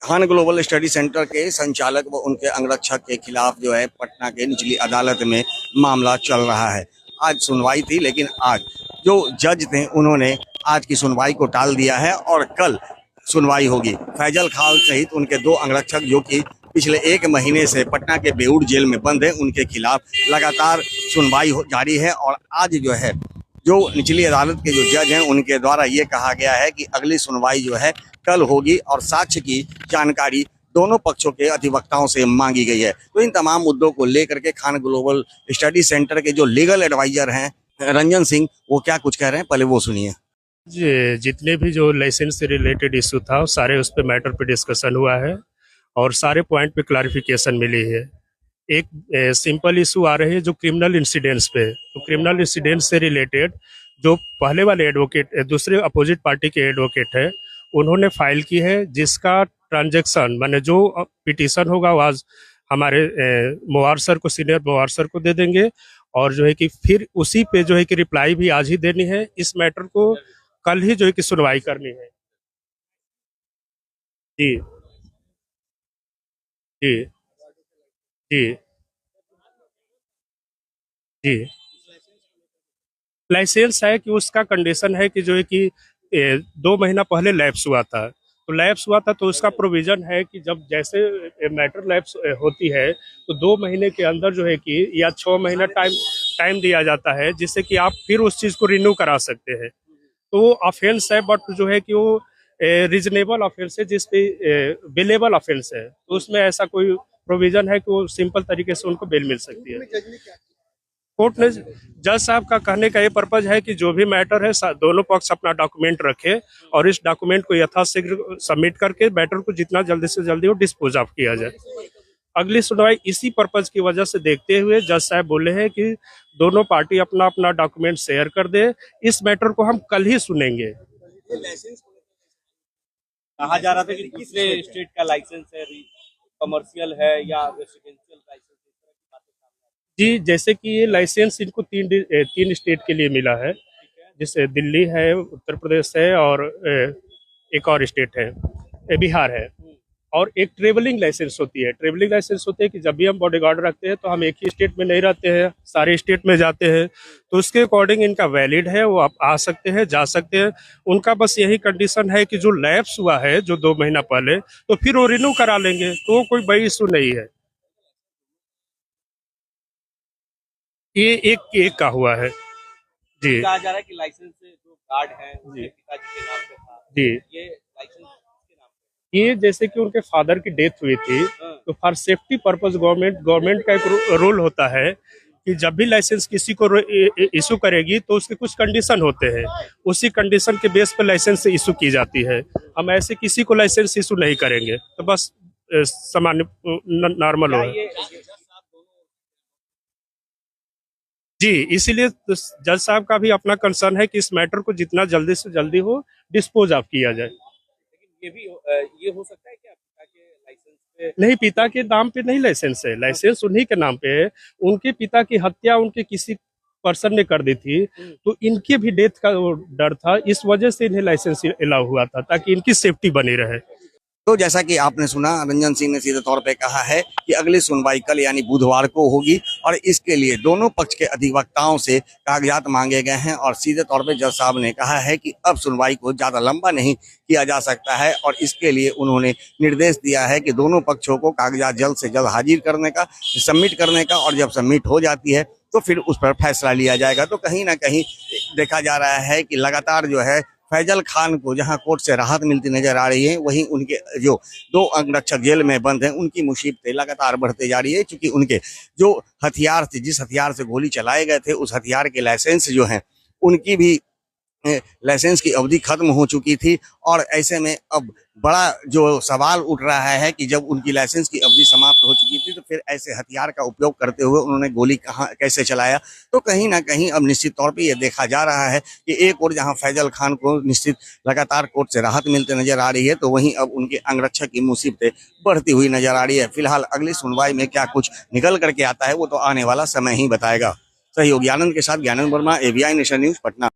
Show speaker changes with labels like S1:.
S1: Khan global study centre के संचालक व उनके अंगरक्षक के खिलाफ जो है पटना के निचली अदालत में मामला चल रहा है। आज सुनवाई थी, लेकिन आज जो जज थे उन्होंने आज की सुनवाई को टाल दिया है और कल सुनवाई होगी। फैजल खान सहित उनके दो अंगरक्षक जो कि पिछले एक महीने से पटना के बेऊर जेल में बंद है, उनके खिलाफ लगातार सुनवाई जारी है। और आज जो है जो निचली अदालत के जो जज हैं उनके द्वारा ये कहा गया है कि अगली सुनवाई जो है कल होगी और साक्ष्य की जानकारी दोनों पक्षों के अधिवक्ताओं से मांगी गई है। तो इन तमाम मुद्दों को लेकर के खान ग्लोबल स्टडी सेंटर के जो लीगल एडवाइजर हैं रंजन सिंह, वो क्या कुछ कह रहे हैं, पहले वो सुनिए।
S2: जितने भी जो लाइसेंस से रिलेटेड इशू था सारे उस पे मैटर पे डिस्कशन हुआ है और सारे पॉइंट पे क्लैरिफिकेशन मिली है। एक सिंपल इशू आ रही है जो क्रिमिनल इंसिडेंट्स पे, तो क्रिमिनल इंसिडेंट्स से रिलेटेड जो पहले वाले एडवोकेट दूसरे अपोजिट पार्टी के एडवोकेट है उन्होंने फाइल की है, जिसका ट्रांजैक्शन माने जो पिटीशन होगा वो आज हमारे मुवार सर को, सीनियर मुवार सर को दे देंगे और जो है कि फिर उसी पे जो है कि रिप्लाई भी आज ही देनी है। इस मैटर को कल ही जो है कि सुनवाई करनी है। जी जी जी जी लाइसेंस है कि उसका कंडीशन है कि जो है कि 2 महीना पहले लैप्स हुआ था, तो लैप्स हुआ था तो उसका प्रोविजन है कि जब जैसे मैटर लैप्स होती है तो 2 महीने के अंदर जो है कि या 6 महीना टाइम दिया जाता है, जिससे कि आप फिर उस चीज़ को रिन्यू करा सकते हैं। तो वो ऑफेंस है, बट जो है कि वो रीजनेबल ऑफेंस है, जिसपे बेलेबल ऑफेंस है, तो उसमें ऐसा कोई प्रोविजन है कि वो सिंपल तरीके से उनको बेल मिल सकती है। कोर्ट ने जज साहब का कहने का ये पर्पज है कि जो भी मैटर है दोनों पक्ष अपना डॉक्यूमेंट रखे और इस डॉक्यूमेंट को यथाशीघ्र सबमिट करके मैटर को जितना जल्दी से जल्दी वो डिस्पोज ऑफ किया जाए। अगली सुनवाई इसी पर्पज की वजह से देखते हुए जज साहब बोले हैं कि दोनों पार्टी अपना अपना डॉक्यूमेंट शेयर कर दे। इस मैटर को हम कल ही सुनेंगे।
S3: कहा जा रहा था कि दूसरे स्टेट का लाइसेंस है, कमर्शियल है या रेसिडेंशियल लाइसेंस।
S2: जी, जैसे कि ये लाइसेंस इनको तीन स्टेट के लिए मिला है, जैसे दिल्ली है, उत्तर प्रदेश है और एक और स्टेट है, बिहार है। और एक ट्रेवलिंग लाइसेंस होती है। ट्रेवलिंग लाइसेंस होती है कि जब भी हम बॉडीगार्ड रखते हैं तो हम एक ही स्टेट में नहीं रहते हैं, सारे स्टेट में जाते हैं, तो उसके अकॉर्डिंग इनका वैलिड है, वो आप आ सकते हैं, जा सकते हैं। उनका बस यही कंडीशन है कि जो लैप्स हुआ है जो 2 महीना पहले, तो फिर वो रिन्यू करा लेंगे, तो वो कोई बड़ी इशू नहीं है। ये एक का हुआ है जी।
S3: कहा जा रहा है कि लाइसेंस जो गार्ड है उनके पिताजी के नाम पे था
S2: जी,
S3: ये लाइसेंस किसके नाम पे?
S2: ये जैसे कि उनके फादर की डेथ हुई थी, तो फॉर सेफ्टी पर्पस गवर्नमेंट का एक रूल होता है कि जब भी लाइसेंस किसी को इशू करेगी तो उसके कुछ कंडीशन होते हैं, उसी कंडीशन के बेस पर लाइसेंस इशू की जाती है। हम ऐसे किसी को लाइसेंस इशू नहीं करेंगे, तो बस सामान्य नॉर्मल हो जी। इसीलिए तो जज साहब का भी अपना कंसर्न है कि इस मैटर को जितना जल्दी से जल्दी हो डिस्पोज ऑफ किया जाए।
S3: लेकिन ये हो सकता है क्या पिता के लाइसेंस पे?
S2: नहीं, पिता के नाम पे नहीं लाइसेंस है, लाइसेंस उन्हीं के नाम पे है। उनके पिता की हत्या उनके किसी पर्सन ने कर दी थी, तो इनके भी डेथ का वो डर था, इस वजह से इन्हें लाइसेंस अलाउ हुआ था ताकि इनकी सेफ्टी बनी रहे।
S1: तो जैसा कि आपने सुना, रंजन सिंह ने सीधे तौर पे कहा है कि अगली सुनवाई कल यानी बुधवार को होगी और इसके लिए दोनों पक्ष के अधिवक्ताओं से कागजात मांगे गए हैं। और सीधे तौर पे जज साहब ने कहा है कि अब सुनवाई को ज़्यादा लंबा नहीं किया जा सकता है और इसके लिए उन्होंने निर्देश दिया है कि दोनों पक्षों को कागजात जल्द से जल्द हाजिर करने का, सबमिट करने का, और जब सबमिट हो जाती है तो फिर उस पर फैसला लिया जाएगा। तो कहीं ना कहीं देखा जा रहा है कि लगातार जो है फैजल खान को जहां कोर्ट से राहत मिलती नजर आ रही है, वहीं उनके जो दो अंगरक्षक जेल में बंद हैं उनकी मुसीबतें लगातार बढ़ते जा रही है, क्योंकि उनके जो हथियार थे, जिस हथियार से गोली चलाए गए थे, उस हथियार के लाइसेंस जो हैं उनकी भी लाइसेंस की अवधि खत्म हो चुकी थी। और ऐसे में अब बड़ा जो सवाल उठ रहा है कि जब उनकी लाइसेंस की अवधि समाप्त हो चुकी थी तो फिर ऐसे हथियार का उपयोग करते हुए उन्होंने गोली कहाँ कैसे चलाया। तो कहीं ना कहीं अब निश्चित तौर पे ये देखा जा रहा है कि एक और जहां फैजल खान को निश्चित लगातार कोर्ट से राहत मिलते नजर आ रही है, तो वहीं अब उनके अंगरक्षक की मुसीबतें बढ़ती हुई नजर आ रही है। फिलहाल अगली सुनवाई में क्या कुछ निकल करके आता है वो तो आने वाला समय ही बताएगा। सहयोगी आनंद के साथ Gyanand Verma, ABI nation news, Patna.